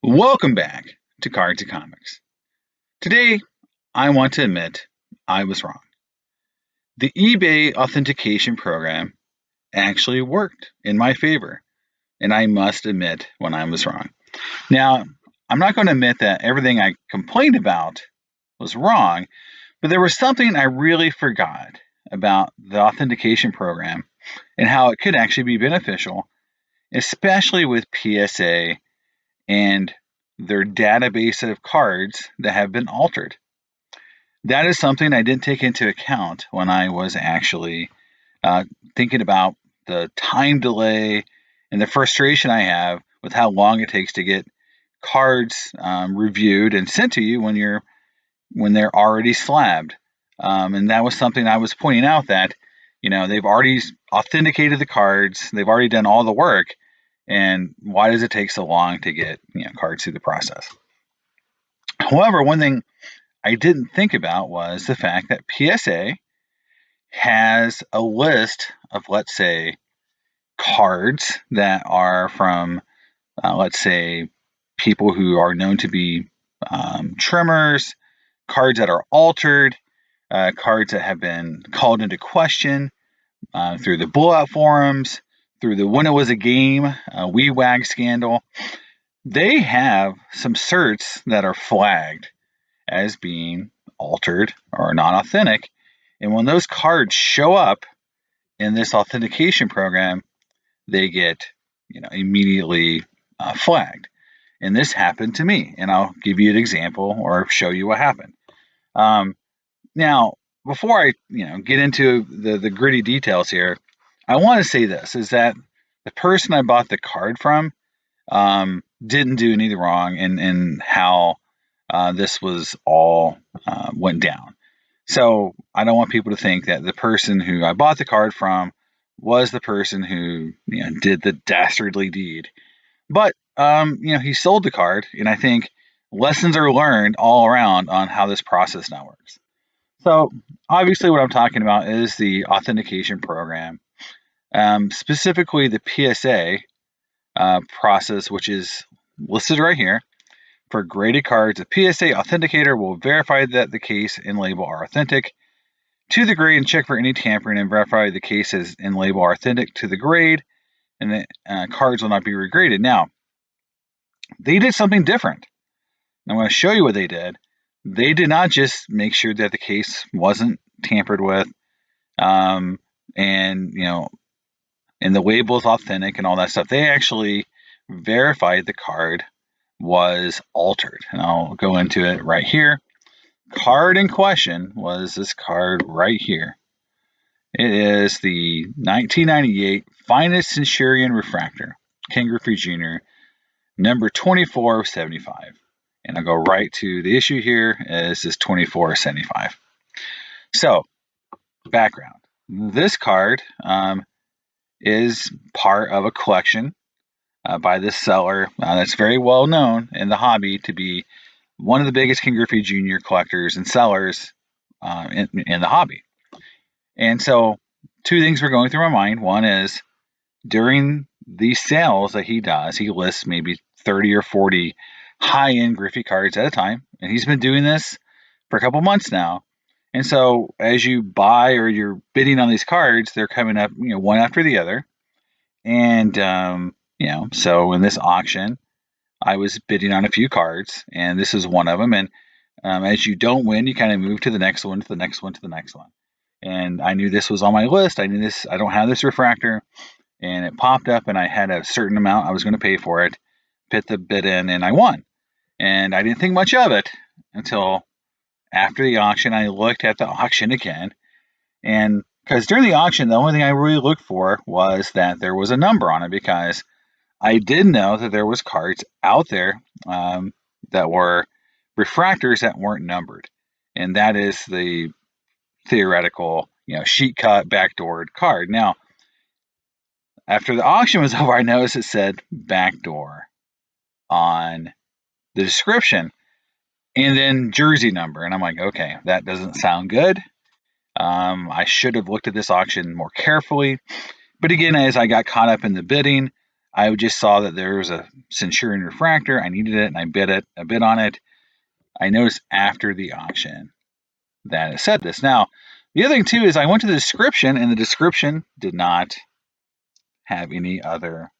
Welcome back to Cards and Comics. Today, I want to admit I was wrong. The eBay authentication program actually worked in my favor, and I must admit when I was wrong. Now, I'm not going to admit that everything I complained about was wrong, but there was something I really forgot about the authentication program and how it could actually be beneficial, especially with PSA and their database of cards that have been altered. That is something I didn't take into account when I was actually thinking about the time delay and the frustration I have with how long it takes to get cards reviewed and sent to you when they're already slabbed. And that was something I was pointing out that they've already authenticated the cards, they've already done all the work, and why does it take so long to get cards through the process? However, one thing I didn't think about was the fact that PSA has a list of, let's say, cards that are from, let's say, people who are known to be trimmers, cards that are altered, cards that have been called into question through the blowout forums, through the When It Was a Game, WeWag scandal. They have some certs that are flagged as being altered or non-authentic. And when those cards show up in this authentication program, they get immediately flagged. And this happened to me. And I'll give you an example or show you what happened. Now, before I get into the gritty details here, I want to say this, is that the person I bought the card from didn't do anything wrong in how this was all went down. So I don't want people to think that the person who I bought the card from was the person who did the dastardly deed. But he sold the card, and I think lessons are learned all around on how this process now works. So obviously what I'm talking about is the authentication program, specifically the PSA process, which is listed right here. For graded cards, a PSA authenticator will verify that the case and label are authentic to the grade and check for any tampering and verify the cases and label are authentic to the grade, and the cards will not be regraded. Now, they did something different. I'm going to show you what they did. They did not just make sure that the case wasn't tampered with, and the label is authentic and all that stuff. They actually verified the card was altered, and I'll go into it right here. Card in question was this card right here. It is the 1998 Finest Centurion Refractor, Ken Griffey Jr., number 24/75. And I'll go right to the issue here, as this 24/75. So, background. This card is part of a collection by this seller that's very well known in the hobby to be one of the biggest Ken Griffey Jr. collectors and sellers in the hobby. And so two things were going through my mind. One is during these sales that he does, he lists maybe 30 or 40 high-end Griffey cards at a time. And he's been doing this for a couple months now. And so as you buy or you're bidding on these cards, they're coming up, one after the other. And, so in this auction, I was bidding on a few cards, and this is one of them. And as you don't win, you kind of move to the next one, to the next one, to the next one. And I knew this was on my list. I knew this. I don't have this refractor, and it popped up, and I had a certain amount I was going to pay for it. Put the bid in, and I won. And I didn't think much of it until after the auction. I looked at the auction again, and because during the auction, the only thing I really looked for was that there was a number on it, because I did know that there was cards out there that were refractors that weren't numbered, and that is the theoretical, sheet cut, backdoored card. Now, after the auction was over, I noticed it said backdoor on the description, and then jersey number, and I'm like, okay, that doesn't sound good. I should have looked at this auction more carefully. But again, as I got caught up in the bidding, I just saw that there was a Centurion refractor. I needed it, and I bid on it. I noticed after the auction that it said this. Now, the other thing too is I went to the description, and the description did not have any other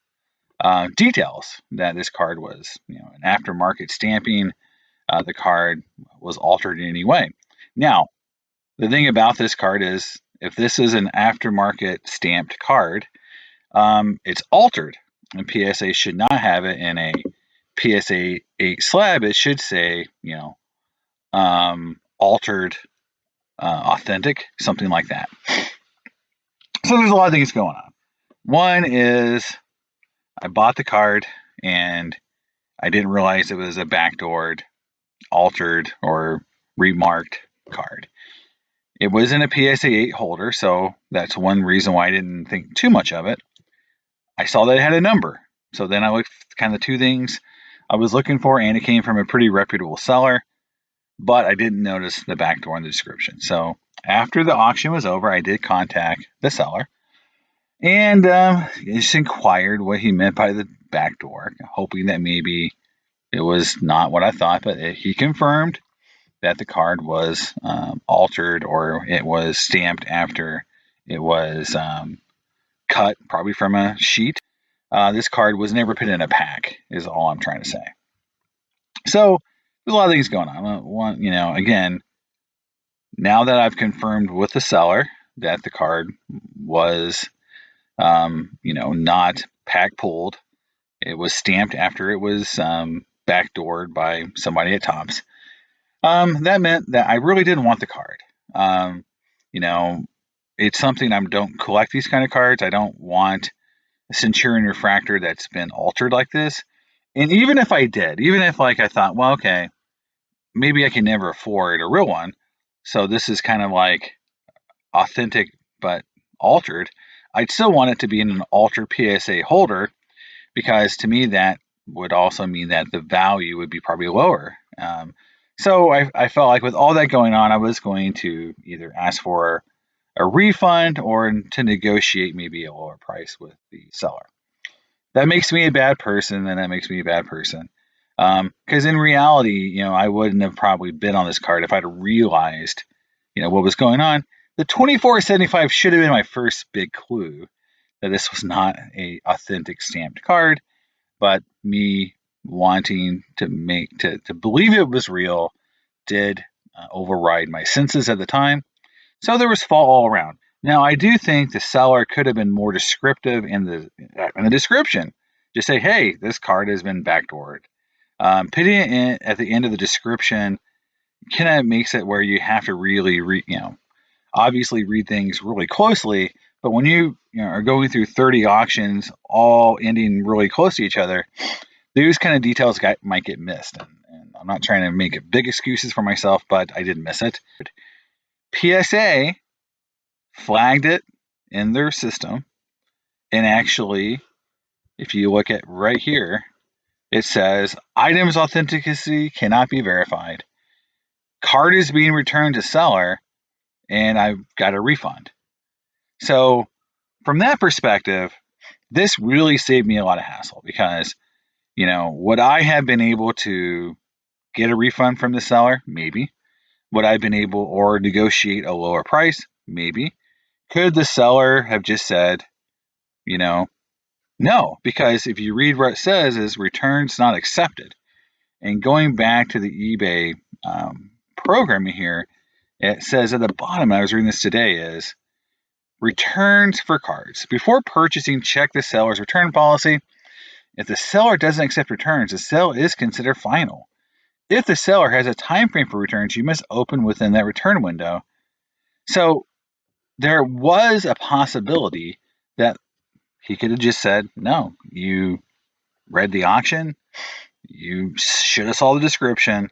details that this card was, an aftermarket stamping. The card was altered in any way. Now, the thing about this card is, if this is an aftermarket stamped card, it's altered, and PSA should not have it in a PSA 8 slab. It should say, altered, authentic, something like that. So there's a lot of things going on. One is I bought the card and I didn't realize it was a backdoored, altered, or remarked card. It was in a PSA 8 holder, so that's one reason why I didn't think too much of it. I saw that it had a number, so then I looked kind of the two things I was looking for, and it came from a pretty reputable seller, but I didn't notice the backdoor in the description. So after the auction was over, I did contact the seller and just inquired what he meant by the backdoor, hoping that maybe it was not what I thought, but he confirmed that the card was altered, or it was stamped after it was cut, probably from a sheet. This card was never put in a pack, is all I'm trying to say. So there's a lot of things going on. One, again, now that I've confirmed with the seller that the card was, not pack pulled, it was stamped after it was backdoored by somebody at Tops. That meant that I really didn't want the card. It's something I don't collect these kind of cards. I don't want a Centurion refractor that's been altered like this. And even if I did, even if I thought, well, okay, maybe I can never afford a real one, so this is kind of like authentic but altered, I'd still want it to be in an altered PSA holder, because to me that would also mean that the value would be probably lower. So I felt like with all that going on, I was going to either ask for a refund or to negotiate maybe a lower price with the seller. That makes me a bad person, and that makes me a bad person. Because in reality, I wouldn't have probably bid on this card if I'd realized, what was going on. The $24.75 should have been my first big clue that this was not a authentic stamped card, but me wanting to believe it was real did override my senses at the time. So there was fault all around. Now, I do think the seller could have been more descriptive in the description. Just say, hey, this card has been backdoored. Putting it in at the end of the description kind of makes it where you have to really obviously read things really closely. But when you are going through 30 auctions, all ending really close to each other, those kind of details might get missed. And I'm not trying to make big excuses for myself, but I did miss it. PSA flagged it in their system, and actually, if you look at right here, it says items authenticity cannot be verified. Card is being returned to seller, and I've got a refund. So from that perspective, this really saved me a lot of hassle, because, would I have been able to get a refund from the seller? Maybe. Would I have been able or negotiate a lower price? Maybe. Could the seller have just said, no, because if you read what it says is returns not accepted. And going back to the eBay programming here, it says at the bottom, I was reading this today, is returns for cards. Before purchasing, check the seller's return policy. If the seller doesn't accept returns, the sale is considered final. If the seller has a time frame for returns, you must open within that return window. So there was a possibility that he could have just said, no, you read the auction, you should have saw the description,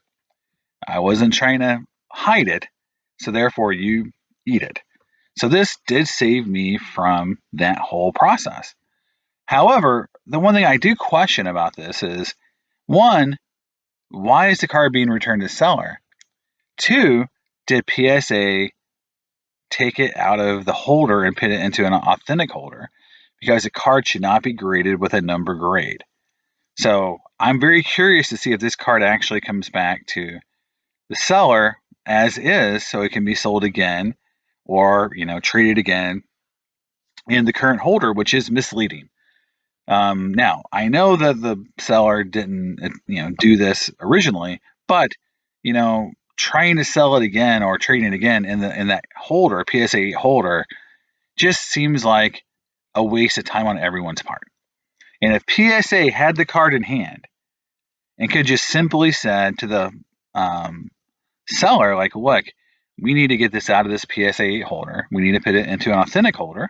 I wasn't trying to hide it, so therefore you eat it. So this did save me from that whole process. However, the one thing I do question about this is, one, why is the card being returned to seller? Two, did PSA take it out of the holder and put it into an authentic holder, because a card should not be graded with a number grade. So I'm very curious to see if this card actually comes back to the seller as is, so it can be sold again or, traded again in the current holder, which is misleading. Now, I know that the seller didn't, do this originally, but, trying to sell it again or trading it again in that holder, PSA holder, just seems like a waste of time on everyone's part. And if PSA had the card in hand and could just simply said to the seller, like, look, we need to get this out of this PSA holder. We need to put it into an authentic holder.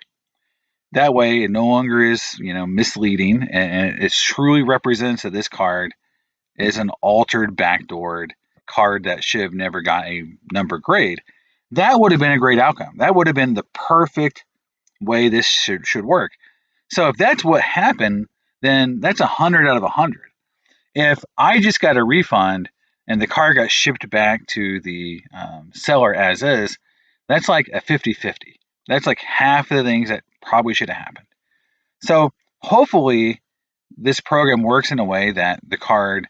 That way, it no longer is, misleading, and it truly represents that this card is an altered, backdoored card that should have never got a number grade. That would have been a great outcome. That would have been the perfect way this should work. So if that's what happened, then that's 100 out of 100. If I just got a refund and the car got shipped back to the seller as is, that's like a 50-50. That's like half of the things that probably should have happened. So hopefully this program works in a way that the card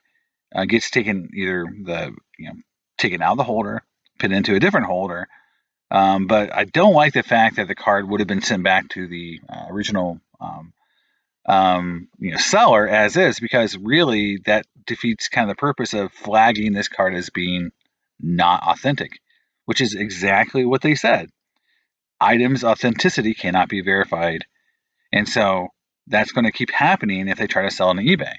gets taken taken out of the holder, put into a different holder. But I don't like the fact that the card would have been sent back to the original seller as is, because really that defeats kind of the purpose of flagging this card as being not authentic, which is exactly what they said. Items' authenticity cannot be verified. And so that's going to keep happening if they try to sell on eBay.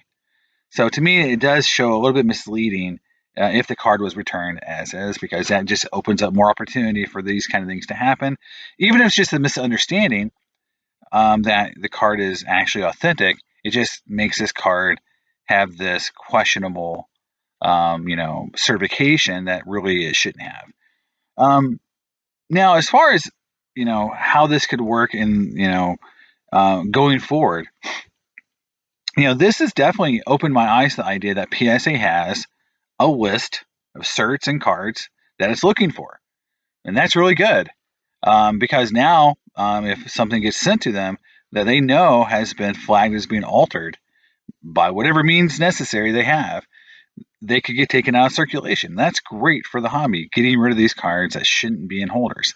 So to me, it does show a little bit misleading if the card was returned as is, because that just opens up more opportunity for these kind of things to happen. Even if it's just a misunderstanding that the card is actually authentic, it just makes this card have this questionable, certification that really it shouldn't have. Now, as far as how this could work in going forward, this has definitely opened my eyes to the idea that PSA has a list of certs and cards that it's looking for, and that's really good, because now if something gets sent to them that they know has been flagged as being altered by whatever means necessary they have, they could get taken out of circulation. That's great for the hobby, getting rid of these cards that shouldn't be in holders.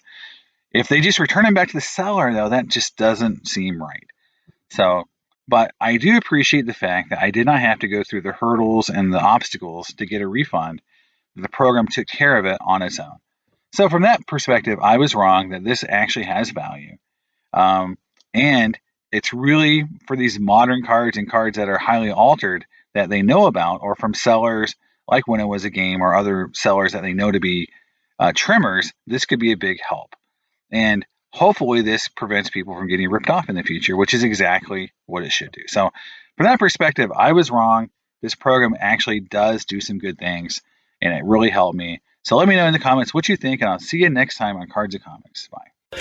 If they just return them back to the seller, though, that just doesn't seem right. So, but I do appreciate the fact that I did not have to go through the hurdles and the obstacles to get a refund. The program took care of it on its own. So from that perspective, I was wrong that this actually has value. And it's really for these modern cards and cards that are highly altered that they know about, or from sellers like When It Was a Game or other sellers that they know to be trimmers. This could be a big help. And hopefully this prevents people from getting ripped off in the future, which is exactly what it should do. So from that perspective, I was wrong. This program actually does do some good things, and it really helped me. So let me know in the comments what you think, and I'll see you next time on Cards and Comics. Bye.